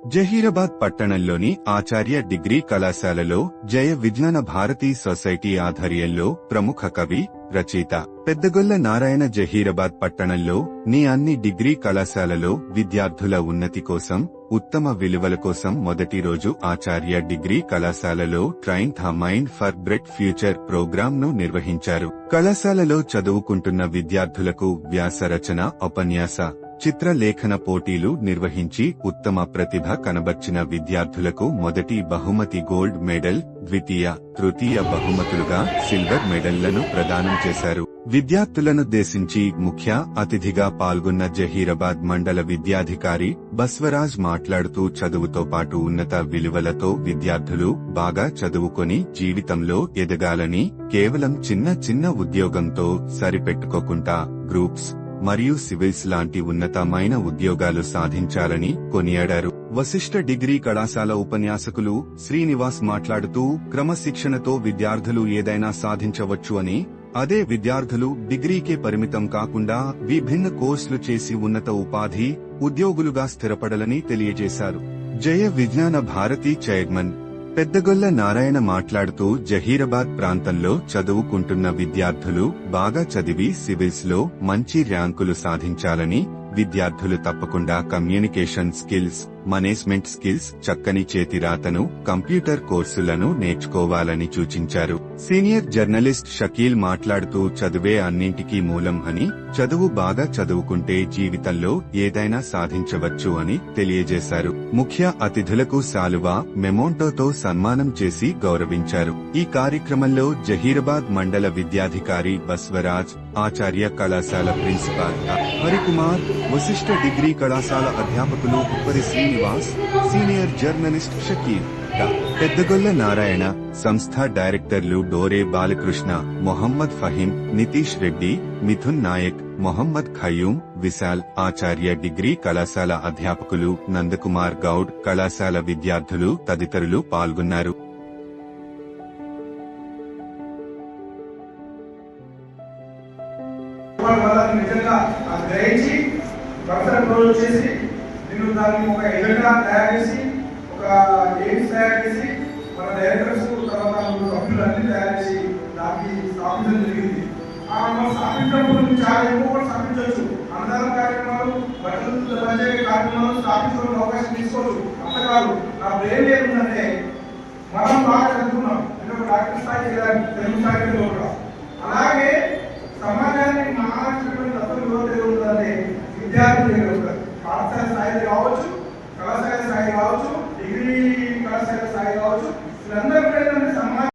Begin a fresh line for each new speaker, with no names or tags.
జహీరాబాద్ పట్టణంలోని ఆచార్య డిగ్రీ కళాశాలలో జయ విజ్ఞాన భారతి సొసైటీ ఆధ్వర్యంలో ప్రముఖ కవి, రచయిత పెద్దగొల్ల నారాయణ జహీరాబాద్ పట్టణంలో అన్ని డిగ్రీ కళాశాలలో విద్యార్థుల ఉన్నతి కోసం, ఉత్తమ విలువల కోసం మొదటి రోజు ఆచార్య డిగ్రీ కళాశాలలో train the mind for bright future ప్రోగ్రాంను నిర్వహించారు. కళాశాలలో చదువుకుంటున్న విద్యార్థులకు వ్యాస రచన, ఉపన్యాస, చిత్రలేఖన పోటీలు నిర్వహించి ఉత్తమ ప్రతిభ కనబర్చిన విద్యార్థులకు మొదటి బహుమతి గోల్డ్ మెడల్, ద్వితీయ, తృతీయ బహుమతులుగా సిల్వర్ మెడల్లను ప్రదానం చేశారు. విద్యార్థులనుద్దేశించి ముఖ్య అతిథిగా పాల్గొన్న జహీరాబాద్ మండల విద్యాధికారి బస్వరాజ్ మాట్లాడుతూ చదువుతో పాటు ఉన్నత విలువలతో విద్యార్థులు బాగా చదువుకొని జీవితంలో ఎదగాలని, కేవలం చిన్న చిన్న ఉద్యోగంతో సరిపెట్టుకోకుండా గ్రూప్స్ మరియు సివిల్స్ లాంటి ఉన్నతమైన ఉద్యోగాలు సాధించాలని కొనియాడారు. వశిష్ఠ డిగ్రీ కళాశాల ఉపన్యాసకులు శ్రీనివాస్ మాట్లాడుతూ క్రమశిక్షణతో విద్యార్థులు ఏదైనా సాధించవచ్చు అని, అదే విద్యార్థులు డిగ్రీకే పరిమితం కాకుండా విభిన్న కోర్సులు చేసి ఉన్నత ఉపాధి, ఉద్యోగులుగా స్థిరపడాలని తెలియజేశారు. జయ విజ్ఞాన భారతి చైర్మన్ పెద్దగొల్ల నారాయణ మాట్లాడుతూ జహీరాబాద్ ప్రాంతంలో చదువుకుంటున్న విద్యార్థులు బాగా చదివి సివిల్స్ లో మంచి ర్యాంకులు సాధించాలని, విద్యార్థులు తప్పకుండా కమ్యూనికేషన్ స్కిల్స్, మేనేజ్మెంట్ స్కిల్స్, చక్కని చేతిరాతను, కంప్యూటర్ కోర్సులను నేర్చుకోవాలని సూచించారు. సీనియర్ జర్నలిస్ట్ షకీల్ మాట్లాడుతూ చదువే అన్నింటికీ మూలం అని, చదువు బాగా చదువుకుంటే జీవితంలో ఏదైనా సాధించవచ్చు అని తెలియజేశారు. ముఖ్య అతిథులకు శాలువా, మెమోంటోతో సన్మానం చేసి గౌరవించారు. ఈ కార్యక్రమంలో జహీరాబాద్ మండల విద్యాధికారి బస్వరాజ్, ఆచార్య కళాశాల ప్రిన్సిపాల్ హరికుమార్, వశిష్ఠ డిగ్రీ కళాశాల అధ్యాపకులు ఉప్పరి శ్రీనివాస్, సీనియర్ జర్నలిస్ట్ షకీల్, పెద్దగొల్ల నారాయణ, సంస్థ డైరెక్టర్లు డోరే బాలకృష్ణ, మొహమ్మద్ ఫహీం, నితీష్ రెడ్డి, మిథున్ నాయక్, మొహమ్మద్ ఖయూం, విశాల్, ఆచార్య డిగ్రీ కళాశాల అధ్యాపకులు నందకుమార్ గౌడ్, కళాశాల విద్యార్థులు తదితరులు పాల్గొన్నారు.
దాన్ని ఒక ఎజెండా తయారు చేసి, ఒక ఎయిమ్స్ తయారు చేసి, మన డైరెక్టర్స్ తర్వాత సభ్యులన్నీ తయారు చేసి దానికి స్థాపించడం జరిగింది. మనం స్థాపించినప్పుడు చాలా ఎక్కువ స్థాపించవచ్చు. అన్నదాన కార్యక్రమాలు, బట్టలు పంచే కార్యక్రమాలు స్థాపించడానికి అవకాశం తీసుకోవచ్చు. అంత కాదు, నా బ్రెయిన్ ఏముందంటే మనం బాగా చదువుకున్నాం, నేను డాక్టర్ స్థాయి చేయాలి, తెలుగు స్థాయిలో కూడా. అలాగే సమాజాన్ని మార్చినటువంటి తత్వం ఎవరు ఉందంటే విద్యార్థులు పాఠశాల స్థాయిలో కావచ్చు,